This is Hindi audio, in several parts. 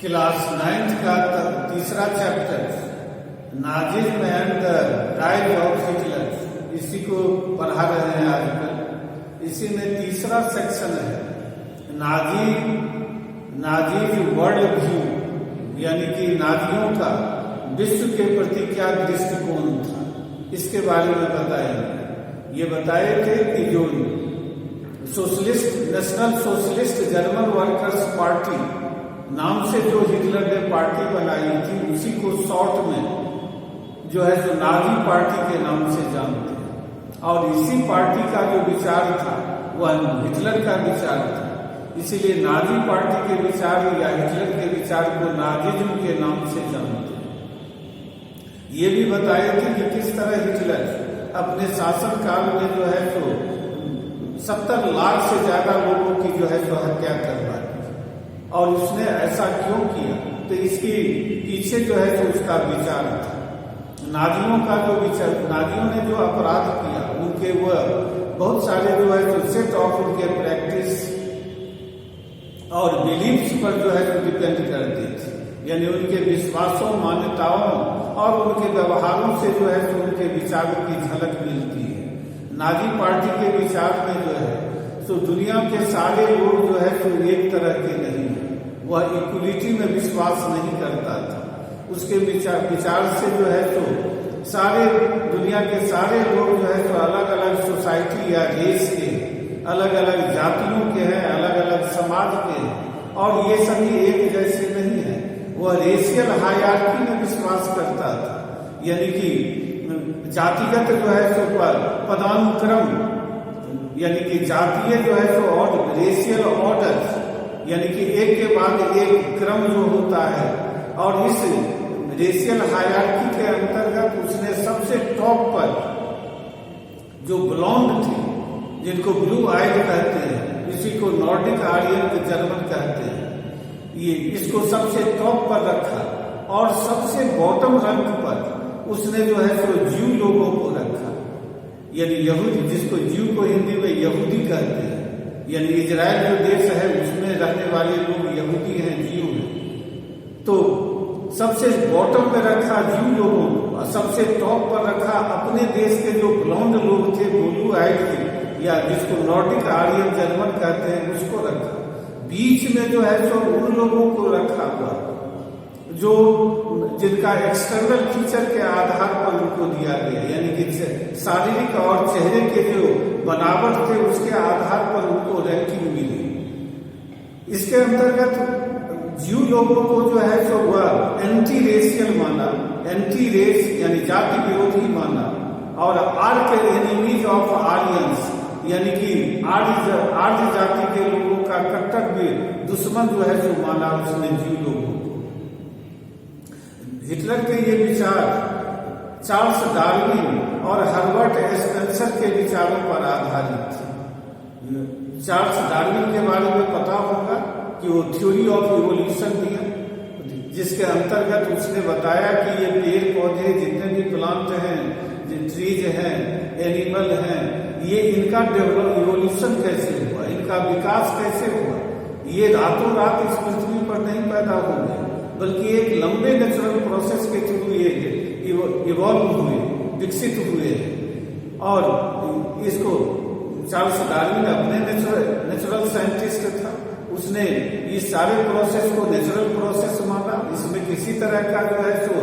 क्लास 9th का तीसरा chapter Nazism and the rise of Hitler, इसी को पढ़ा रहे हैं आजकल। इसी में तीसरा सेक्शन है नाजीज वर्ल्ड व्यू, यानी कि नाजियों का विश्व के प्रति क्या दृष्टिकोण था, इसके बारे में बताएंगे। ये बताए थे कि जो national socialist German workers party नाम से जो हिटलर ने पार्टी बनाई थी, उसी को शॉर्ट में जो है जो नाजी पार्टी के नाम से जानते हैं। और इसी पार्टी का जो विचार था वह हिटलर का विचार था, इसीलिए नाजी पार्टी के विचार या हिटलर के विचार को नाजिज्म के नाम से जानते हैं। ये भी बताए थे कि किस तरह हिटलर अपने शासन काल में जो है तो 70 लाख से ज्यादा लोगों की जो है तो हत्या करवाई, और उसने ऐसा क्यों किया, तो इसकी पीछे जो है तो उसका विचार था। नाजियों का जो विचार, नाजियों ने जो अपराध किया, उनके वह बहुत सारे जो है तो सेट ऑफ उनके प्रैक्टिस और बिलीफ्स पर जो है तो डिपेंड करती थी, यानी उनके विश्वासों, मान्यताओं और उनके व्यवहारों से जो है तो उनके विचारों की झलक मिलती है। नाजी पार्टी के विचार में जो है तो दुनिया के सारे लोग जो है तो एक तरह के नहीं है, वह इक्वलिटी में विश्वास नहीं करता था। उसके विचार से जो है तो सारे दुनिया के सारे लोग जो है तो अलग अलग सोसाइटी या देश के, अलग अलग जातियों के हैं, अलग अलग समाज के हैं, और ये सभी एक जैसे नहीं है। वह रेशियल हायरार्की में विश्वास करता था, यानी कि जातिगत जो है तो पदानुक्रम, यानी कि जातीय जो है तो ऑर्डर, रेशियल ऑर्डर, यानी कि एक के बाद एक क्रम जो होता है, और इस रेशियल हायरार्की के अंतर्गत उसने सबसे टॉप पर जो ब्लॉन्ड थे, जिनको ब्लू आइड कहते हैं, इसी को नॉर्डिक आर्यन जर्मन कहते हैं, ये इसको सबसे टॉप पर रखा, और सबसे बॉटम रैंक पर उसने जो है तो ज्यू लोगों को रखा, यानी यहूदी, जिसको ज्यू को हिंदी में यहूदी कहते हैं, यानी इजराइल जो देश है उसमें रहने वाले लोग यहूदी हैं, ज्यू हैं। तो सबसे बॉटम में रखा ज्यू लोगों को, और सबसे टॉप पर रखा अपने देश के जो ब्लॉन्ड लोग थे, ब्लू आइड थे, या जिसको नॉर्डिक आर्यन जर्मन कहते हैं, उसको रखा। बीच में जो है तो उन लोगों को रखा हुआ जो जिनका एक्सटर्नल फीचर के आधार पर उनको दिया गया, यानी कि शारीरिक और चेहरे के जो बनावट थे उसके आधार पर उनको रैंकिंग मिली। इसके अंतर्गत ज्यू लोगों को जो है तो वह एंटी रेशियल माना, एंटी रेस यानी जाति विरोधी माना, और आर्क एनिमीज ऑफ आर्यंस, यानी कि आर्य जाति के लोगों का कट्टर दुश्मन जो है तो माना उसने ज्यू लोगों को। हिटलर के ये विचार चार्ल्स डार्विन और हर्बर्ट स्पेंसर के विचारों पर आधारित थे। चार्ल्स डार्विन के बारे में पता होगा कि वो थ्योरी ऑफ इवोल्यूशन दिया, जिसके अंतर्गत उसने बताया कि ये पेड़ पौधे जितने भी प्लांट हैं, ट्रीज हैं, एनिमल हैं, ये इनका इवोल्यूशन कैसे हुआ, इनका विकास कैसे हुआ। ये रातों रात इस पृथ्वी पर नहीं पैदा हो गए, बल्कि एक लंबे नेचुरल प्रोसेस के थ्रू ये इवॉल्व हुए, विकसित हुए। और इसको चार्ल्स डार्विन अपने नेचुरल साइंटिस्ट था, उसने इस सारे प्रोसेस को नेचुरल प्रोसेस माना। इसमें किसी तरह का जो है तो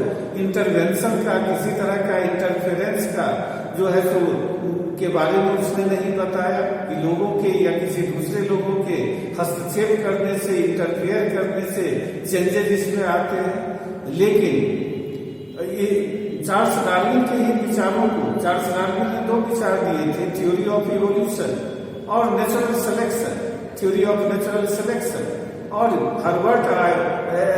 इंटरवेंशन का, किसी तरह का इंटरफेरेंस का जो है तो के बारे में उसने नहीं बताया कि लोगों के या किसी दूसरे लोगों के हस्तक्षेप करने से, इंटरफेयर करने से चेंजेस इसमें आते हैं। लेकिन ये चार्ल्स डार्विन के ही विचारों को, चार्ल्स डार्विन ने 2 विचार दिए थे, थ्योरी ऑफ इवोल्यूशन और natural selection, theory of natural selection. और हर्बर्ट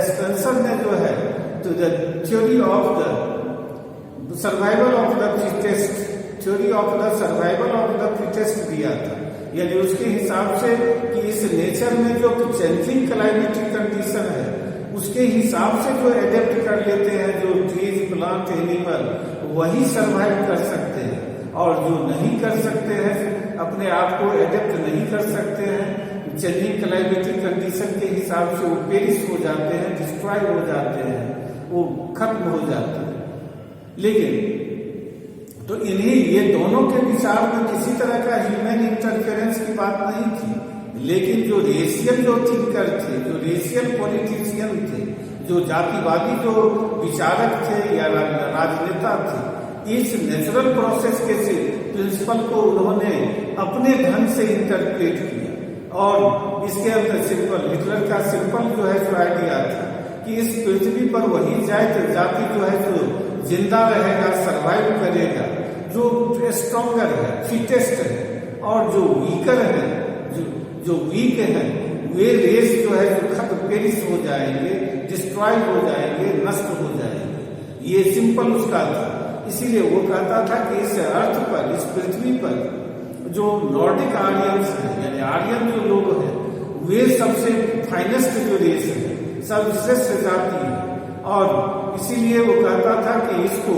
स्पेंसर ने जो है तो the theory of the survival of the fittest, theory of the survival of the fittest दिया था, यानी उसके हिसाब से कि इस नेचर में जो चेंजिंग क्लाइमेटिक कंडीशन है उसके हिसाब से जो एडेप्ट कर लेते हैं, जो ट्रीज, प्लांट, एनिमल, वही सर्वाइव कर सकते हैं, और जो नहीं कर सकते हैं, अपने आप को एडेप्ट नहीं कर सकते हैं, चेंजिंग क्लाइमेटिक कंडीशन के हिसाब से वो पेरिश हो जाते हैं, डिस्ट्रॉय हो जाते हैं, वो खत्म हो जाते हैं। लेकिन तो इन्हीं ये दोनों के विचार में किसी तरह का ह्यूमन इंटरफेरेंस की बात नहीं थी, लेकिन जो रेशियल जो थिंकर थे, जो रेशियल पॉलिटिशियन थे, जो जातिवादी जो विचारक थे या राजनेता थे, इस नेचुरल प्रोसेस के प्रिंसिपल को उन्होंने अपने ढंग से इंटरप्रेट किया। और इसके अंदर हिटलर का सिंपल जो है जो आइडिया था कि इस पृथ्वी पर वही जाति जो है जो जिंदा रहेगा, सरवाइव करेगा, जो स्ट्रॉन्गर है, फिटेस्ट है, और जो वीकर है, जो वीक है, वे रेस जो है जो खत्म पेरिश हो जाएंगे, डिस्ट्रॉय हो जाएंगे, नष्ट हो जाएंगे। ये सिंपल उसका था। इसीलिए वो कहता था कि इस अर्थ पर, इस पृथ्वी पर जो नॉर्डिक आर्यंस हैं, यानी आर्यन जो लोग हैं, वे सबसे फाइनेस्ट जो रेस है, सर्वश्रेष्ठ जाति है। और इसीलिए वो कहता था कि इसको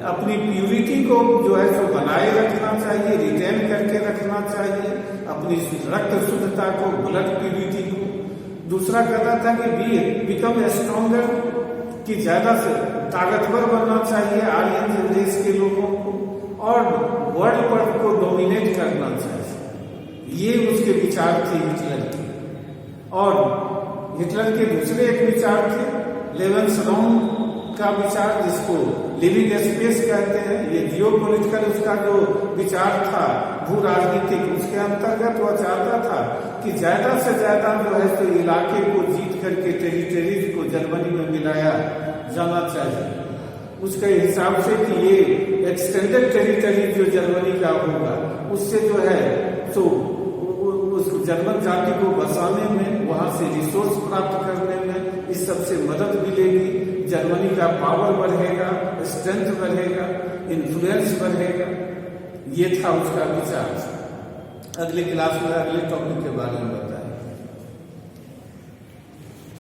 अपनी प्यूरिटी को जो है सो बनाए रखना चाहिए, रिटेन करके रखना चाहिए, अपनी रक्त शुद्धता को, ब्लड प्यूरिटी को। दूसरा कहता था कि बिकम स्ट्रॉन्गर, कि ज्यादा से ताकतवर बनना चाहिए आर्यन देश के लोगों को, और वर्ल्ड पर को डोमिनेट करना चाहिए। ये उसके विचार थे हिटलर के। और हिटलर के दूसरे एक विचार थे लेवेंसराउम का विचार, जिसको लिविंग स्पेस कहते हैं। ये जियोपॉलिटिकल उसका जो विचार था भू राजनीतिक, उसके अंतर्गत वह चाहता था कि ज्यादा से ज्यादा जो है तो इलाके को जीत करके टेरिटरीज को जर्मनी में मिलाया जाना चाहिए। उसके हिसाब से कि ये एक्सटेंडेड टेरिटरी जो जर्मनी का होगा, उससे जो है तो उस जर्मन जाति को बसाने में, वहां से रिसोर्स प्राप्त करने में इस सबसे मदद मिलेगी। जर्मनी का पावर बढ़ेगा, स्ट्रेंथ बढ़ेगा, इन्फ्लुएंस बढ़ेगा। ये था उसका विचार। अगले क्लास में अगले टॉपिक के बारे में